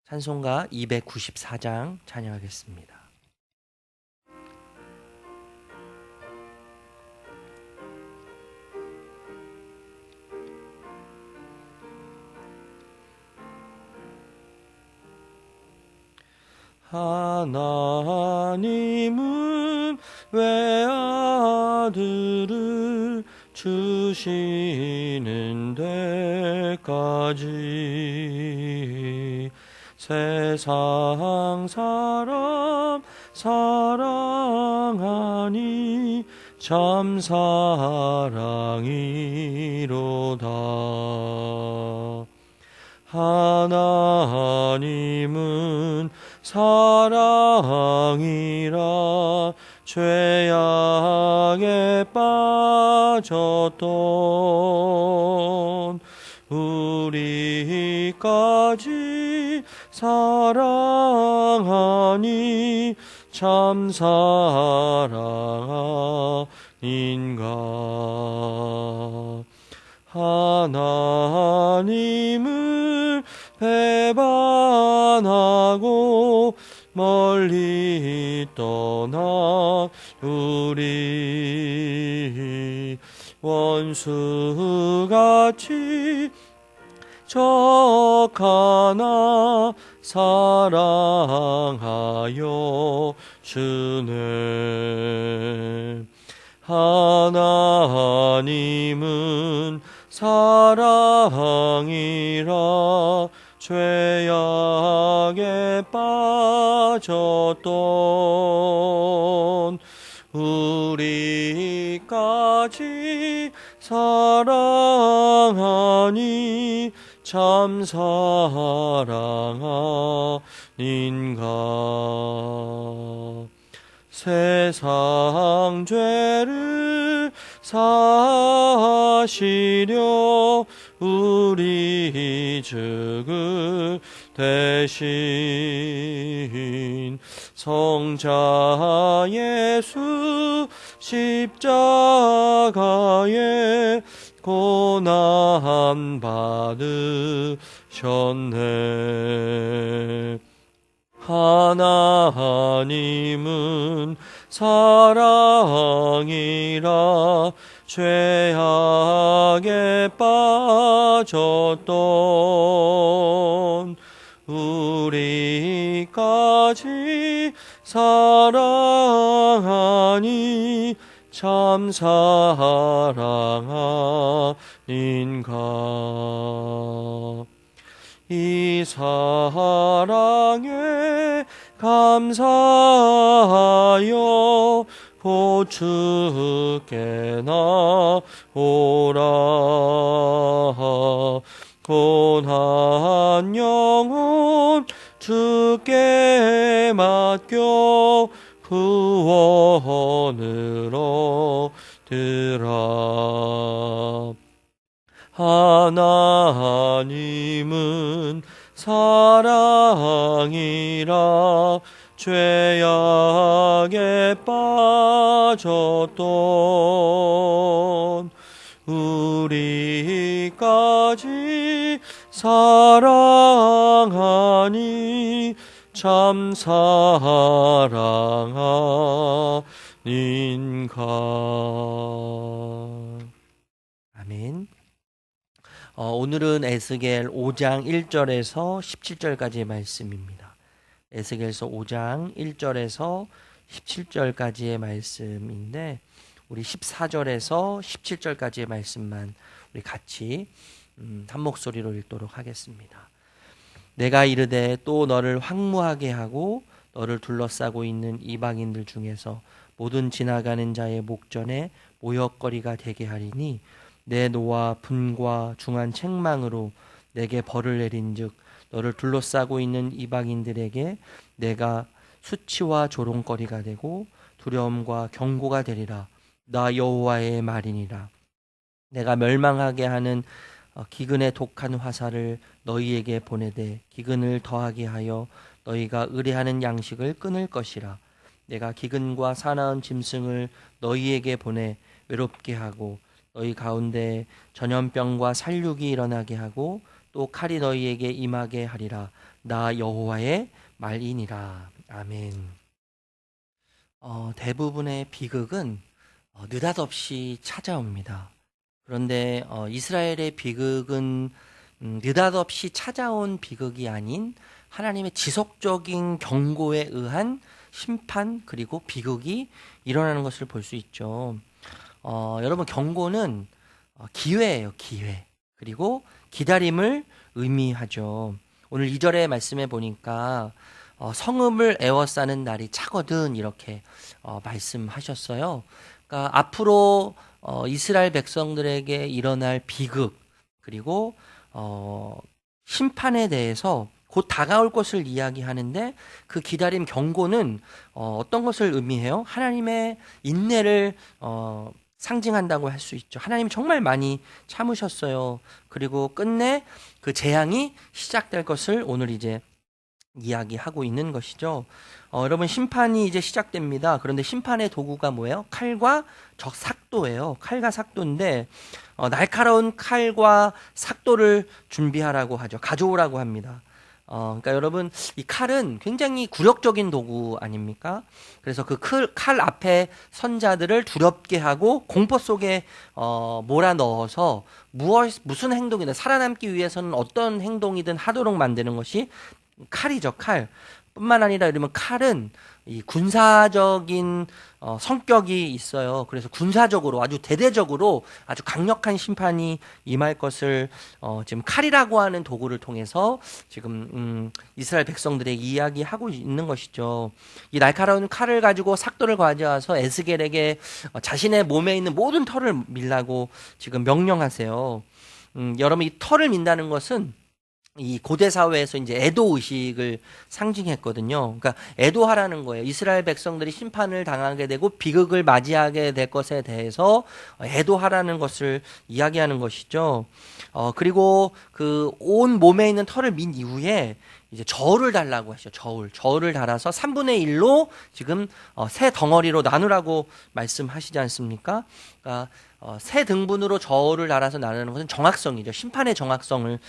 찬송가 294장 찬양하겠습니다. 하나님은 외아들을 주시는 데까지 세상 사람 사랑하니 참 사랑이로다. 하나님은 사랑이라 죄악에 빠졌던 우리까지 사랑하니 참 사랑 아닌가. 하나님을 배반하고 멀리 떠나 우리 원수같이 적하나 사랑하여 주네. 하나님은 사랑이라 죄악에 빠졌던 우리까지 사랑하니 참 사랑 아닌가. 세상 죄를 사시려 우리 죽을 대신 성자 예수 십자가에 고난 받으셨네. 하나님은 사랑이라 죄악에 빠졌던 우리까지 사랑하니 참 사랑 아닌가. 이 사랑에 감사하여 곧 주께 나오라. 고난 영혼 주께 맡겨 구원으로 얻으라. 하나님은 사랑이라 죄악에 빠졌던 우리까지 사랑하니 참 사랑 아닌가. 아멘. 오늘은 에스겔 5장 1절에서 17절까지의 말씀입니다. 에스겔서 5장 1절에서 17절까지의 말씀인데 우리 14절에서 17절까지의 말씀만 우리 같이 한 목소리로 읽도록 하겠습니다. 내가 이르되 또 너를 황무하게 하고 너를 둘러싸고 있는 이방인들 중에서 모든 지나가는 자의 목전에 모욕거리가 되게 하리니 내 노와 분과 중한 책망으로 내게 벌을 내린즉 너를 둘러싸고 있는 이방인들에게 내가 수치와 조롱거리가 되고 두려움과 경고가 되리라. 나 여호와의 말이니라. 내가 멸망하게 하는 기근의 독한 화살을 너희에게 보내되 기근을 더하게 하여 너희가 의뢰하는 양식을 끊을 것이라. 내가 기근과 사나운 짐승을 너희에게 보내 외롭게 하고 너희 가운데 전염병과 살육이 일어나게 하고 또 또 칼이 너희에게 임하게 하리라. 나 여호와의 말이니라. 아멘. 대부분의 비극은 느닷없이 찾아옵니다. 그런데 이스라엘의 비극은 느닷없이 찾아온 비극이 아닌 하나님의 지속적인 경고에 의한 심판 그리고 비극이 일어나는 것을 볼 수 있죠. 여러분, 경고는 기회예요, 기회. 그리고 기다림을 의미하죠. 오늘 2절의 말씀에 보니까 성읍을 에워싸는 날이 차거든 이렇게 말씀하셨어요. 그러니까 앞으로 이스라엘 백성들에게 일어날 비극 그리고 심판에 대해서 곧 다가올 것을 이야기하는데 그 기다림 경고는 어떤 것을 의미해요? 하나님의 인내를 상징한다고 할 수 있죠. 하나님이 정말 많이 참으셨어요. 그리고 끝내 그 재앙이 시작될 것을 오늘 이제 이야기하고 있는 것이죠. 여러분, 심판이 이제 시작됩니다. 그런데 심판의 도구가 뭐예요? 칼과 삭도예요. 칼과 삭도인데 날카로운 칼과 삭도를 준비하라고 하죠. 가져오라고 합니다. 그러니까 여러분, 이 칼은 굉장히 굴욕적인 도구 아닙니까? 그래서 그 칼 앞에 선자들을 두렵게 하고 공포 속에 몰아 넣어서 무슨 행동이든 살아남기 위해서는 어떤 행동이든 하도록 만드는 것이 칼이죠, 칼. 뿐만 아니라 이러면 칼은 이 군사적인 성격이 있어요. 그래서 군사적으로 아주 대대적으로 아주 강력한 심판이 임할 것을 지금 칼이라고 하는 도구를 통해서 지금 이스라엘 백성들에게 이야기하고 있는 것이죠. 이 날카로운 칼을 가지고 삭도를 가져와서 에스겔에게 자신의 몸에 있는 모든 털을 밀라고 지금 명령하세요. 여러분, 이 털을 민다는 것은 이 고대 사회에서 이제 애도 의식을 상징했거든요. 그러니까 애도하라는 거예요. 이스라엘 백성들이 심판을 당하게 되고 비극을 맞이하게 될 것에 대해서 애도하라는 것을 이야기하는 것이죠. 그리고 그 온 몸에 있는 털을 민 이후에 이제 저울을 달라고 하죠. 저울을 달아서 3분의 1로 지금 새 덩어리로 나누라고 말씀하시지 않습니까? 그러니까 새 등분으로 저울을 달아서 나누는 것은 정확성이죠. 심판의 정확성을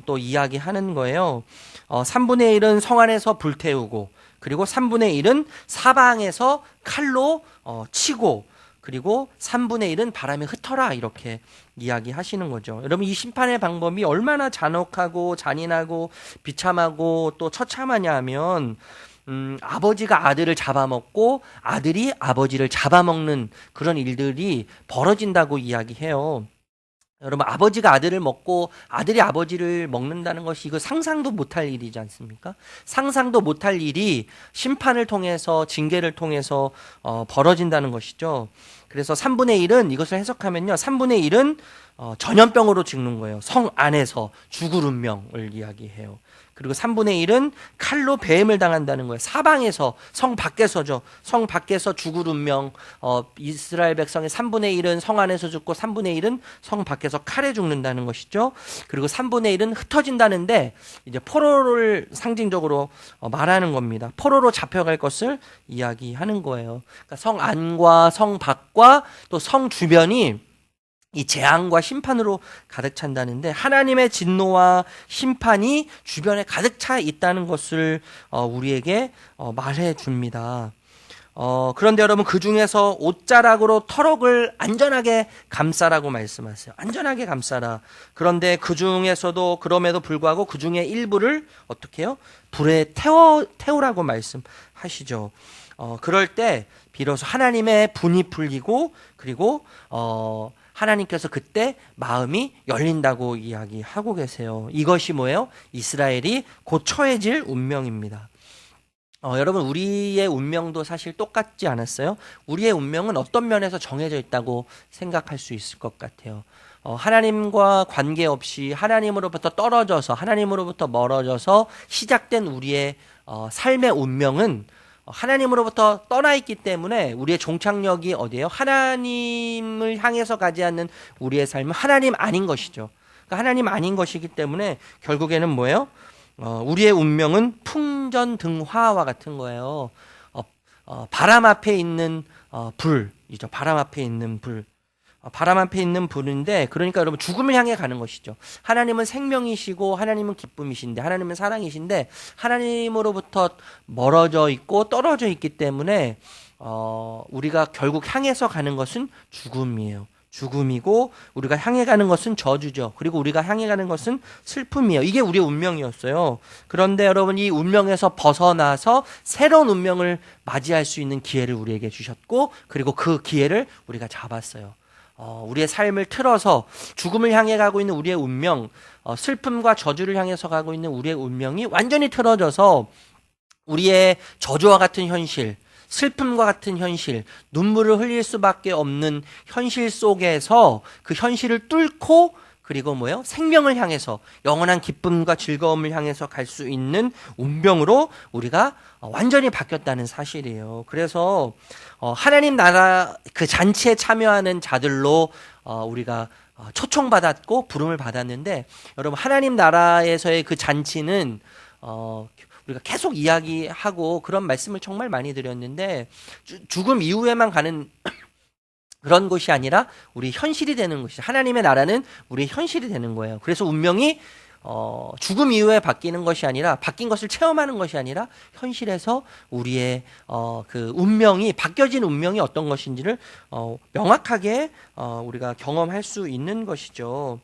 또 이야기하는 거예요. 3분의 1은 성 안에서 불태우고, 그리고 3분의 1은 사방에서 칼로 치고, 그리고 3분의 1은 바람에 흩어라 이렇게 이야기하시는 거죠. 여러분, 이 심판의 방법이 얼마나 잔혹하고 잔인하고 비참하고 또 처참하냐 하면 아버지가 아들을 잡아먹고 아들이 아버지를 잡아먹는 그런 일들이 벌어진다고 이야기해요. 여러분, 아버지가 아들을 먹고 아들이 아버지를 먹는다는 것이 이거 상상도 못할 일이지 않습니까? 상상도 못할 일이 심판을 통해서 징계를 통해서 벌어진다는 것이죠. 그래서 3분의 1은 이것을 해석하면요, 3분의 1은 전염병으로 죽는 거예요. 성 안에서 죽을 운명을 이야기해요. 그리고 3분의 1은 칼로 배임을 당한다는 거예요. 사방에서, 성 밖에서죠. 성 밖에서 죽을 운명. 이스라엘 백성의 3분의 1은 성 안에서 죽고 3분의 1은 성 밖에서 칼에 죽는다는 것이죠. 그리고 3분의 1은 흩어진다는데 이제 포로를 상징적으로 말하는 겁니다. 포로로 잡혀갈 것을 이야기하는 거예요. 그러니까 성 안과 성 밖과 또 성 주변이 이 재앙과 심판으로 가득 찬다는데 하나님의 진노와 심판이 주변에 가득 차 있다는 것을 우리에게 말해 줍니다. 그런데 여러분, 그 중에서 옷자락으로 터럭을 안전하게 감싸라고 말씀하세요. 안전하게 감싸라. 그런데 그 중에서도 그럼에도 불구하고 그 중에 일부를 어떻게 해요? 불에 태우라고 말씀하시죠. 그럴 때 비로소 하나님의 분이 풀리고 그리고 하나님께서 그때 마음이 열린다고 이야기하고 계세요. 이것이 뭐예요? 이스라엘이 곧 처해질 운명입니다. 여러분, 우리의 운명도 사실 똑같지 않았어요? 우리의 운명은 어떤 면에서 정해져 있다고 생각할 수 있을 것 같아요. 하나님과 관계없이 하나님으로부터 떨어져서 하나님으로부터 멀어져서 시작된 우리의 삶의 운명은 하나님으로부터 떠나 있기 때문에 우리의 종착역이 어디예요? 하나님을 향해서 가지 않는 우리의 삶은 하나님 아닌 것이죠. 그러니까 하나님 아닌 것이기 때문에 결국에는 뭐예요? 우리의 운명은 풍전등화와 같은 거예요. 바람 앞에 있는 불이죠. 바람 앞에 있는 불. 바람 앞에 있는 불인데, 그러니까 여러분 죽음을 향해 가는 것이죠. 하나님은 생명이시고 하나님은 기쁨이신데 하나님은 사랑이신데 하나님으로부터 멀어져 있고 떨어져 있기 때문에 우리가 결국 향해서 가는 것은 죽음이에요. 죽음이고 우리가 향해 가는 것은 저주죠. 그리고 우리가 향해 가는 것은 슬픔이에요. 이게 우리의 운명이었어요. 그런데 여러분 이 운명에서 벗어나서 새로운 운명을 맞이할 수 있는 기회를 우리에게 주셨고, 그리고 그 기회를 우리가 잡았어요. 우리의 삶을 틀어서 죽음을 향해 가고 있는 우리의 운명, 슬픔과 저주를 향해서 가고 있는 우리의 운명이 완전히 틀어져서 우리의 저주와 같은 현실, 슬픔과 같은 현실, 눈물을 흘릴 수밖에 없는 현실 속에서 그 현실을 뚫고, 그리고 생명을 향해서, 영원한 기쁨과 즐거움을 향해서 갈 수 있는 운명으로 우리가 완전히 바뀌었다는 사실이에요. 그래서 하나님 나라 그 잔치에 참여하는 자들로 우리가 초청받았고 부름을 받았는데, 여러분 하나님 나라에서의 그 잔치는 우리가 계속 이야기하고 그런 말씀을 정말 많이 드렸는데, 죽음 이후에만 가는 그런 것이 아니라 우리 현실이 되는 것이죠. 하나님의 나라는 우리의 현실이 되는 거예요. 그래서 운명이 죽음 이후에 바뀌는 것이 아니라, 바뀐 것을 체험하는 것이 아니라 현실에서 우리의 그 운명이, 바뀌어진 운명이 어떤 것인지를 명확하게 우리가 경험할 수 있는 것이죠.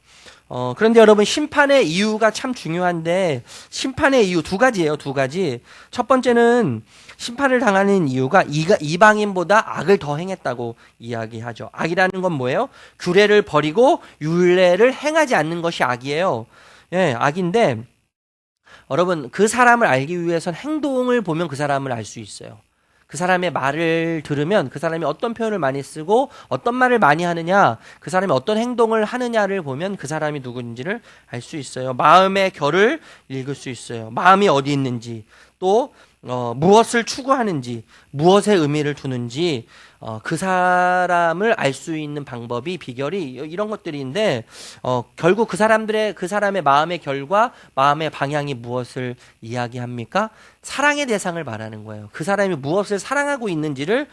그런데 여러분 심판의 이유가 참 중요한데, 심판의 이유 두 가지예요. 두 가지. 첫 번째는 심판을 당하는 이유가 이방인보다 악을 더 행했다고 이야기하죠. 악이라는 건 뭐예요? 규례를 버리고 율례를 행하지 않는 것이 악이에요. 예, 악인데 여러분 그 사람을 알기 위해선 행동을 보면 그 사람을 알 수 있어요. 그 사람의 말을 들으면 그 사람이 어떤 표현을 많이 쓰고 어떤 말을 많이 하느냐, 그 사람이 어떤 행동을 하느냐를 보면 그 사람이 누구인지를 알 수 있어요. 마음의 결을 읽을 수 있어요. 마음이 어디 있는지, 또 무엇을 추구하는지, 무엇에 의미를 두는지, 그 사람을 알 수 있는 방법이, 비결이 이런 것들인데, 결국 그 사람의 마음의 결과 마음의 방향이 무엇을 이야기합니까? 사랑의 대상을 말하는 거예요. 그 사람이 무엇을 사랑하고 있는지를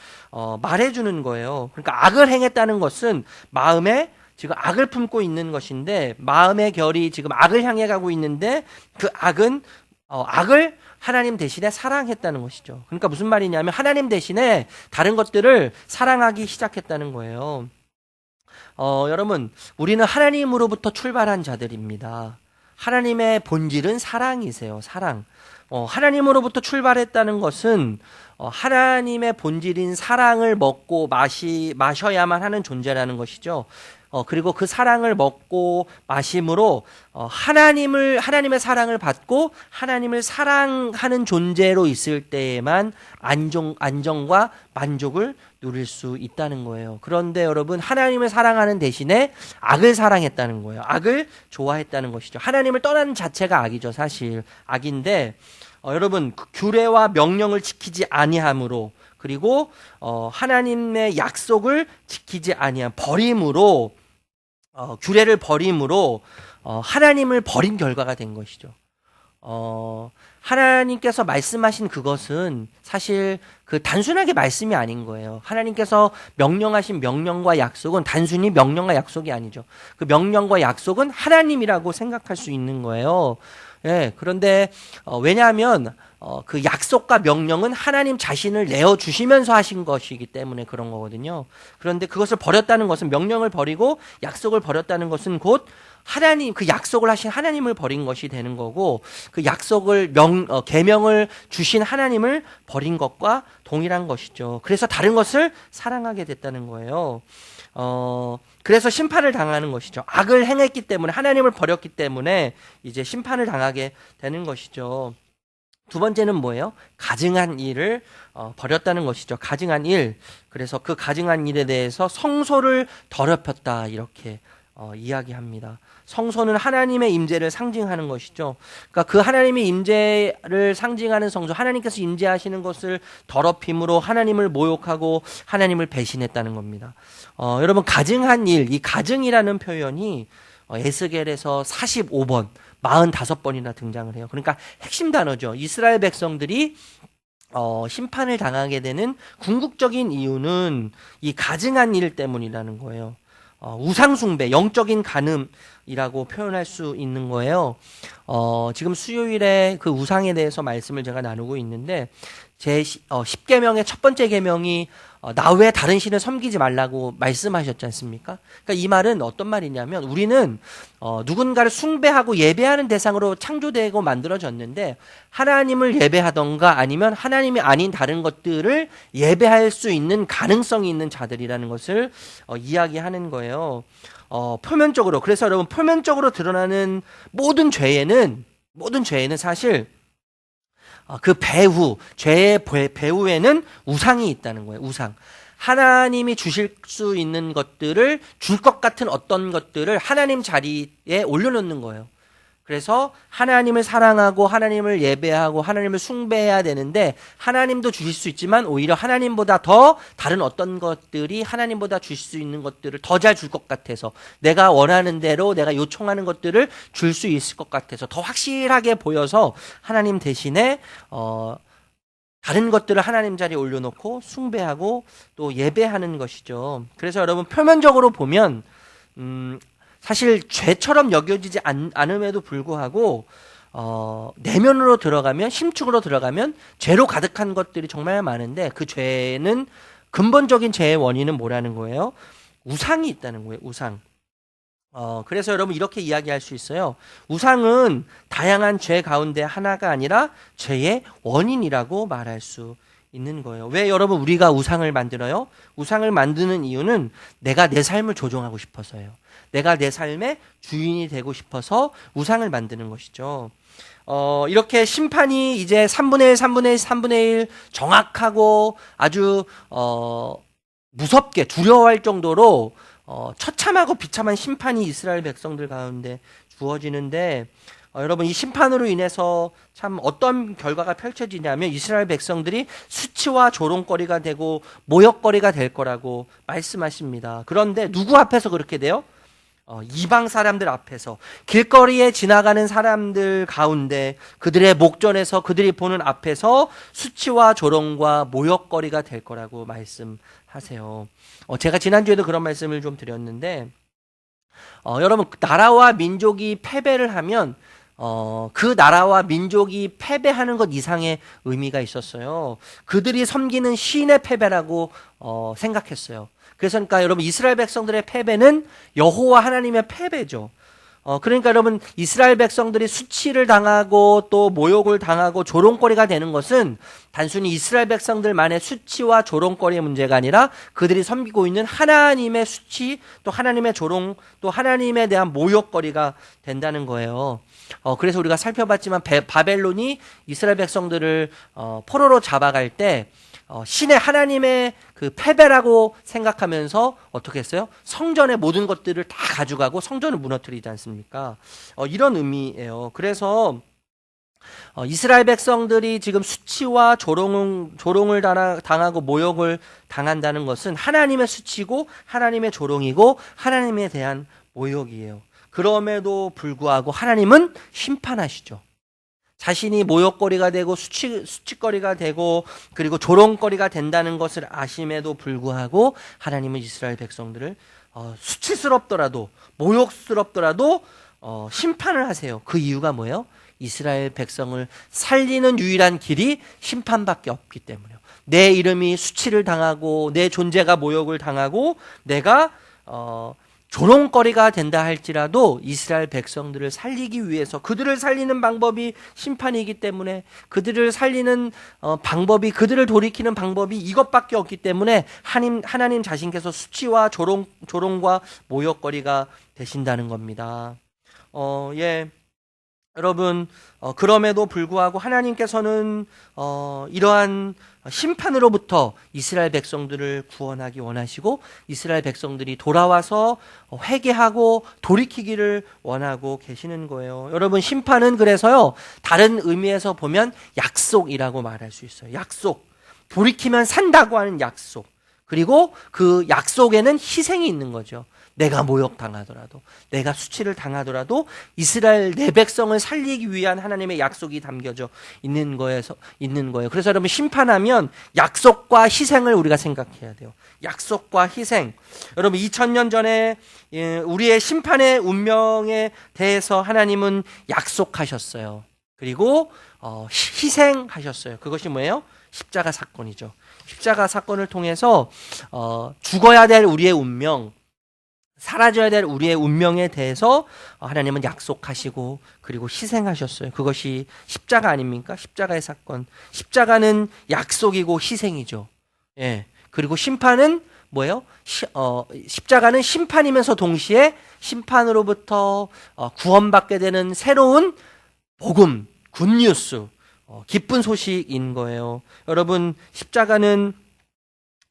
말해주는 거예요. 그러니까 악을 행했다는 것은 마음에 지금 악을 품고 있는 것인데, 마음의 결이 지금 악을 향해 가고 있는데 그 악은 악을 하나님 대신에 사랑했다는 것이죠. 그러니까 무슨 말이냐면 하나님 대신에 다른 것들을 사랑하기 시작했다는 거예요. 여러분 우리는 하나님으로부터 출발한 자들입니다. 하나님의 본질은 사랑이세요. 사랑. 하나님으로부터 출발했다는 것은 하나님의 본질인 사랑을 먹고 마셔야만 하는 존재라는 것이죠. 그리고 그 사랑을 먹고 마심으로 하나님의 사랑을 받고 하나님을 사랑하는 존재로 있을 때에만 안정과 만족을 누릴 수 있다는 거예요. 그런데 여러분 하나님을 사랑하는 대신에 악을 사랑했다는 거예요. 악을 좋아했다는 것이죠. 하나님을 떠나는 자체가 악이죠. 사실 악인데 여러분 규례와 명령을 지키지 아니함으로, 그리고 하나님의 약속을 지키지 아니함, 버림으로, 규례를 버림으로 하나님을 버린 결과가 된 것이죠. 하나님께서 말씀하신 그것은 사실 그 단순하게 말씀이 아닌 거예요. 하나님께서 명령하신 명령과 약속은 단순히 명령과 약속이 아니죠. 그 명령과 약속은 하나님이라고 생각할 수 있는 거예요. 예, 그런데 왜냐하면 그 약속과 명령은 하나님 자신을 내어주시면서 하신 것이기 때문에 그런 거거든요. 그런데 그것을 버렸다는 것은, 명령을 버리고 약속을 버렸다는 것은 곧 하나님, 그 약속을 하신 하나님을 버린 것이 되는 거고, 그 약속을 계명을 주신 하나님을 버린 것과 동일한 것이죠. 그래서 다른 것을 사랑하게 됐다는 거예요. 그래서 심판을 당하는 것이죠. 악을 행했기 때문에, 하나님을 버렸기 때문에 이제 심판을 당하게 되는 것이죠. 두 번째는 뭐예요? 가증한 일을 버렸다는 것이죠. 가증한 일. 그래서 그 가증한 일에 대해서 성소를 더럽혔다, 이렇게 이야기합니다. 성소는 하나님의 임재를 상징하는 것이죠. 그러니까 그 하나님의 임재를 상징하는 성소, 하나님께서 임재하시는 것을 더럽힘으로 하나님을 모욕하고 하나님을 배신했다는 겁니다. 여러분 가증한 일, 이 가증이라는 표현이 에스겔에서 45번, 45번이나 등장을 해요. 그러니까 핵심 단어죠. 이스라엘 백성들이 심판을 당하게 되는 궁극적인 이유는 이 가증한 일 때문이라는 거예요. 우상숭배, 영적인 간음이라고 표현할 수 있는 거예요. 지금 수요일에 그 우상에 대해서 말씀을 제가 나누고 있는데, 제 10계명의 첫 번째 계명이 나 외에 다른 신을 섬기지 말라고 말씀하셨지 않습니까? 그러니까 이 말은 어떤 말이냐면, 우리는 누군가를 숭배하고 예배하는 대상으로 창조되고 만들어졌는데, 하나님을 예배하던가 아니면 하나님이 아닌 다른 것들을 예배할 수 있는 가능성이 있는 자들이라는 것을 이야기하는 거예요. 표면적으로, 그래서 여러분, 표면적으로 드러나는 모든 죄에는 사실 그 죄의 배후에는 우상이 있다는 거예요. 우상. 하나님이 주실 수 있는 것들을, 줄 것 같은 어떤 것들을 하나님 자리에 올려놓는 거예요. 그래서 하나님을 사랑하고 하나님을 예배하고 하나님을 숭배해야 되는데, 하나님도 주실 수 있지만 오히려 하나님보다 더 다른 어떤 것들이 하나님보다 주실 수 있는 것들을 더 잘 줄 것 같아서, 내가 원하는 대로 내가 요청하는 것들을 줄 수 있을 것 같아서 더 확실하게 보여서 하나님 대신에 다른 것들을 하나님 자리에 올려놓고 숭배하고 또 예배하는 것이죠. 그래서 여러분, 표면적으로 보면 사실 죄처럼 여겨지지 않음에도 불구하고 내면으로 들어가면, 심축으로 들어가면 죄로 가득한 것들이 정말 많은데, 그 죄는, 근본적인 죄의 원인은 뭐라는 거예요? 우상이 있다는 거예요. 우상. 그래서 여러분, 이렇게 이야기할 수 있어요. 우상은 다양한 죄 가운데 하나가 아니라 죄의 원인이라고 말할 수 있는 거예요. 왜 여러분, 우리가 우상을 만들어요? 우상을 만드는 이유는 내가 내 삶을 조종하고 싶어서예요. 내가 내 삶의 주인이 되고 싶어서 우상을 만드는 것이죠. 이렇게 심판이 이제 3분의 1, 3분의 1, 3분의 1 정확하고 아주 무섭게 두려워할 정도로 처참하고 비참한 심판이 이스라엘 백성들 가운데 주어지는데, 여러분, 이 심판으로 인해서 참 어떤 결과가 펼쳐지냐면, 이스라엘 백성들이 수치와 조롱거리가 되고 모욕거리가 될 거라고 말씀하십니다. 그런데 누구 앞에서 그렇게 돼요? 이방 사람들 앞에서, 길거리에 지나가는 사람들 가운데, 그들의 목전에서, 그들이 보는 앞에서 수치와 조롱과 모욕거리가 될 거라고 말씀하세요. 제가 지난주에도 그런 말씀을 좀 드렸는데, 여러분, 나라와 민족이 패배를 하면 그 나라와 민족이 패배하는 것 이상의 의미가 있었어요. 그들이 섬기는 신의 패배라고 생각했어요. 그러니까 여러분, 이스라엘 백성들의 패배는 여호와 하나님의 패배죠. 그러니까 여러분, 이스라엘 백성들이 수치를 당하고 또 모욕을 당하고 조롱거리가 되는 것은 단순히 이스라엘 백성들만의 수치와 조롱거리의 문제가 아니라 그들이 섬기고 있는 하나님의 수치, 또 하나님의 조롱, 또 하나님에 대한 모욕거리가 된다는 거예요. 그래서 우리가 살펴봤지만 바벨론이 이스라엘 백성들을 포로로 잡아갈 때 신의 하나님의 그 패배라고 생각하면서 어떻게 했어요? 성전의 모든 것들을 다 가져가고 성전을 무너뜨리지 않습니까? 이런 의미예요. 그래서 이스라엘 백성들이 지금 수치와 조롱을 당하고 모욕을 당한다는 것은 하나님의 수치고 하나님의 조롱이고 하나님에 대한 모욕이에요. 그럼에도 불구하고 하나님은 심판하시죠. 자신이 모욕거리가 되고 수치거리가 되고 그리고 조롱거리가 된다는 것을 아심에도 불구하고 하나님은 이스라엘 백성들을 수치스럽더라도 모욕스럽더라도 심판을 하세요. 그 이유가 뭐예요? 이스라엘 백성을 살리는 유일한 길이 심판밖에 없기 때문에요. 내 이름이 수치를 당하고 내 존재가 모욕을 당하고 내가 조롱거리가 된다 할지라도 이스라엘 백성들을 살리기 위해서, 그들을 살리는 방법이 심판이기 때문에, 그들을 살리는 방법이, 그들을 돌이키는 방법이 이것밖에 없기 때문에 하나님 자신께서 수치와 조롱과 모욕거리가 되신다는 겁니다. 여러분, 그럼에도 불구하고 하나님께서는 이러한 심판으로부터 이스라엘 백성들을 구원하기 원하시고 이스라엘 백성들이 돌아와서 회개하고 돌이키기를 원하고 계시는 거예요. 여러분, 심판은 그래서요, 다른 의미에서 보면 약속이라고 말할 수 있어요. 약속. 돌이키면 산다고 하는 약속. 그리고 그 약속에는 희생이 있는 거죠. 내가 모욕당하더라도, 내가 수치를 당하더라도 이스라엘 내 백성을 살리기 위한 하나님의 약속이 담겨져 있는 거예요. 그래서 여러분, 심판하면 약속과 희생을 우리가 생각해야 돼요. 약속과 희생. 여러분, 2000년 전에 우리의 심판의 운명에 대해서 하나님은 약속하셨어요. 그리고 희생하셨어요. 그것이 뭐예요? 십자가 사건이죠. 십자가 사건을 통해서 죽어야 될 우리의 운명, 사라져야 될 우리의 운명에 대해서 하나님은 약속하시고 그리고 희생하셨어요. 그것이 십자가 아닙니까? 십자가의 사건. 십자가는 약속이고 희생이죠. 예. 그리고 심판은 뭐예요? 십자가는 심판이면서 동시에 심판으로부터 구원받게 되는 새로운 복음, 굿뉴스, 기쁜 소식인 거예요. 여러분, 십자가는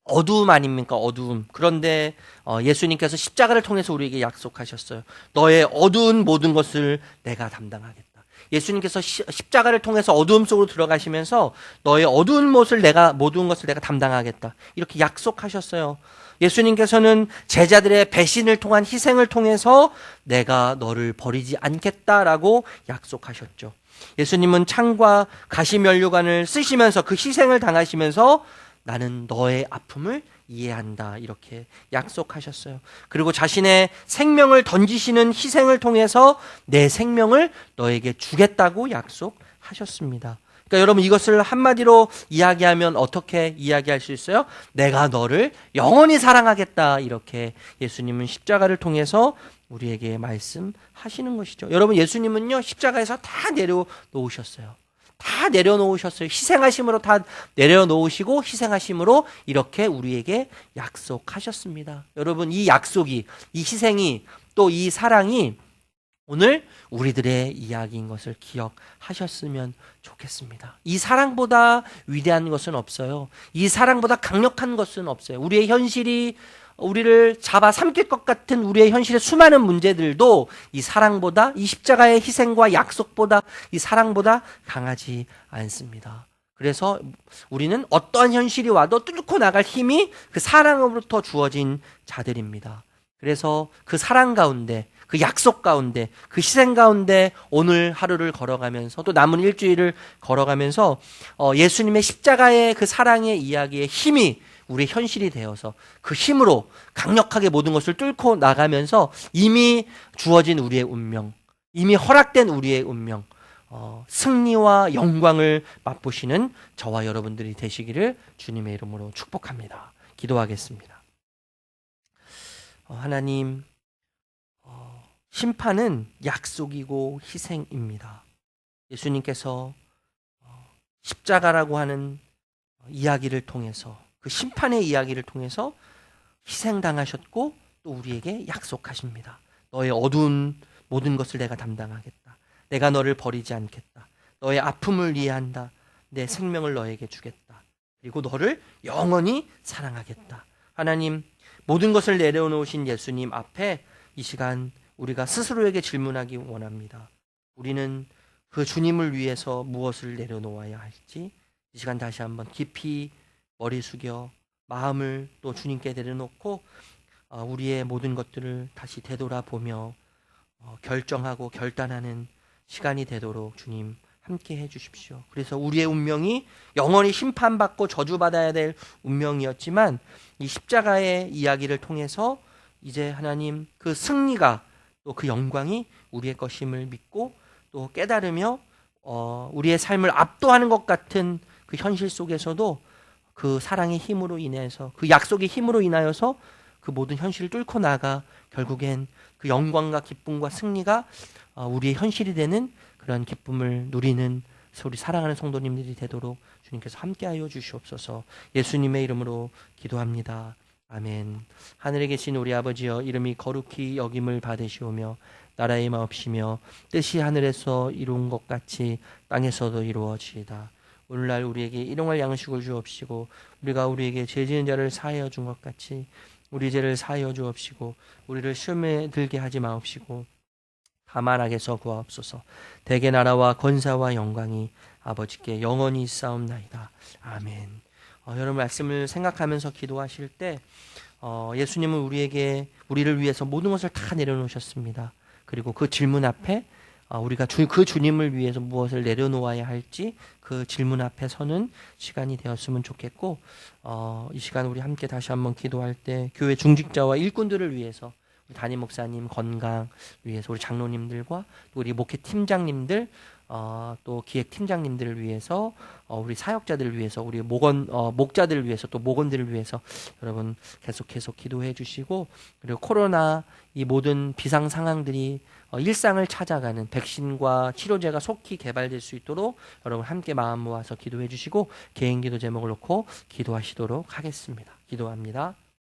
어두움 아닙니까? 어두움. 그런데 예수님께서 십자가를 통해서 우리에게 약속하셨어요. 너의 어두운 모든 것을 내가 담당하겠다. 예수님께서 십자가를 통해서 어두움 속으로 들어가시면서 너의 어두운 모든 것을 내가 담당하겠다. 이렇게 약속하셨어요. 예수님께서는 제자들의 배신을 통한 희생을 통해서 내가 너를 버리지 않겠다라고 약속하셨죠. 예수님은 창과 가시면류관을 쓰시면서 그 희생을 당하시면서 나는 너의 아픔을 이해한다 이렇게 약속하셨어요. 그리고 자신의 생명을 던지시는 희생을 통해서 내 생명을 너에게 주겠다고 약속하셨습니다. 그러니까 여러분, 이것을 한마디로 이야기하면 어떻게 이야기할 수 있어요? 내가 너를 영원히 사랑하겠다 이렇게 예수님은 십자가를 통해서 우리에게 말씀하시는 것이죠. 여러분, 예수님은요 십자가에서 다 내려놓으셨어요. 다 내려놓으셨어요. 희생하심으로 다 내려놓으시고 희생하심으로 이렇게 우리에게 약속하셨습니다. 여러분, 이 약속이, 이 희생이, 또 이 사랑이 오늘 우리들의 이야기인 것을 기억하셨으면 좋겠습니다. 이 사랑보다 위대한 것은 없어요. 이 사랑보다 강력한 것은 없어요. 우리의 현실이 우리를 잡아삼킬 것 같은 우리의 현실의 수많은 문제들도 이 사랑보다, 이 십자가의 희생과 약속보다, 이 사랑보다 강하지 않습니다. 그래서 우리는 어떠한 현실이 와도 뚫고 나갈 힘이 그 사랑으로부터 주어진 자들입니다. 그래서 그 사랑 가운데, 그 약속 가운데, 그 희생 가운데 오늘 하루를 걸어가면서 또 남은 일주일을 걸어가면서 예수님의 십자가의 그 사랑의 이야기의 힘이 우리의 현실이 되어서 그 힘으로 강력하게 모든 것을 뚫고 나가면서 이미 주어진 우리의 운명, 이미 허락된 우리의 운명, 승리와 영광을 맛보시는 저와 여러분들이 되시기를 주님의 이름으로 축복합니다. 기도하겠습니다. 하나님, 심판은 약속이고 희생입니다. 예수님께서 십자가라고 하는 이야기를 통해서, 그 심판의 이야기를 통해서 희생당하셨고 또 우리에게 약속하십니다. 너의 어두운 모든 것을 내가 담당하겠다. 내가 너를 버리지 않겠다. 너의 아픔을 이해한다. 내 생명을 너에게 주겠다. 그리고 너를 영원히 사랑하겠다. 하나님, 모든 것을 내려놓으신 예수님 앞에 이 시간 우리가 스스로에게 질문하기 원합니다. 우리는 그 주님을 위해서 무엇을 내려놓아야 할지 이 시간 다시 한번 깊이 머리 숙여 마음을 또 주님께 내려놓고 우리의 모든 것들을 다시 되돌아보며 결정하고 결단하는 시간이 되도록 주님 함께 해주십시오. 그래서 우리의 운명이 영원히 심판받고 저주받아야 될 운명이었지만 이 십자가의 이야기를 통해서 이제 하나님 그 승리가 또 그 영광이 우리의 것임을 믿고 또 깨달으며 우리의 삶을 압도하는 것 같은 그 현실 속에서도 그 사랑의 힘으로 인해서, 그 약속의 힘으로 인하여서 그 모든 현실을 뚫고 나가 결국엔 그 영광과 기쁨과 승리가 우리의 현실이 되는 그런 기쁨을 누리는 우리 사랑하는 성도님들이 되도록 주님께서 함께하여 주시옵소서. 예수님의 이름으로 기도합니다. 아멘. 하늘에 계신 우리 아버지여, 이름이 거룩히 여김을 받으시오며 나라의 마옵시며 뜻이 하늘에서 이룬 것 같이 땅에서도 이루어지이다. 오늘날 우리에게 일용할 양식을 주옵시고 우리가 우리에게 죄 지은 자를 사하여 준 것 같이 우리 죄를 사하여 주옵시고 우리를 시험에 들게 하지 마옵시고 다만 악에서 구하옵소서. 대개 나라와 권사와 영광이 아버지께 영원히 있사옵나이다. 아멘. 여러분 말씀을 생각하면서 기도하실 때 예수님은 우리를 위해서 모든 것을 다 내려놓으셨습니다. 그리고 그 질문 앞에 우리가 그 주님을 위해서 무엇을 내려놓아야 할지 그 질문 앞에 서는 시간이 되었으면 좋겠고, 이 시간 우리 함께 다시 한번 기도할 때 교회 중직자와 일꾼들을 위해서, 우리 담임 목사님 건강 위해서, 우리 장로님들과 또 우리 목회 팀장님들, 또 기획 팀장님들을 위해서, 우리 사역자들을 위해서, 우리 목자들을 위해서, 또 목원들을 위해서 여러분 계속해서 기도해 주시고, 그리고 코로나 이 모든 비상 상황들이 일상을 찾아가는 백신과 치료제가 속히 개발될 수 있도록 여러분 함께 마음 모아서 기도해 주시고, 개인 기도 제목을 놓고 기도하시도록 하겠습니다. 기도합니다.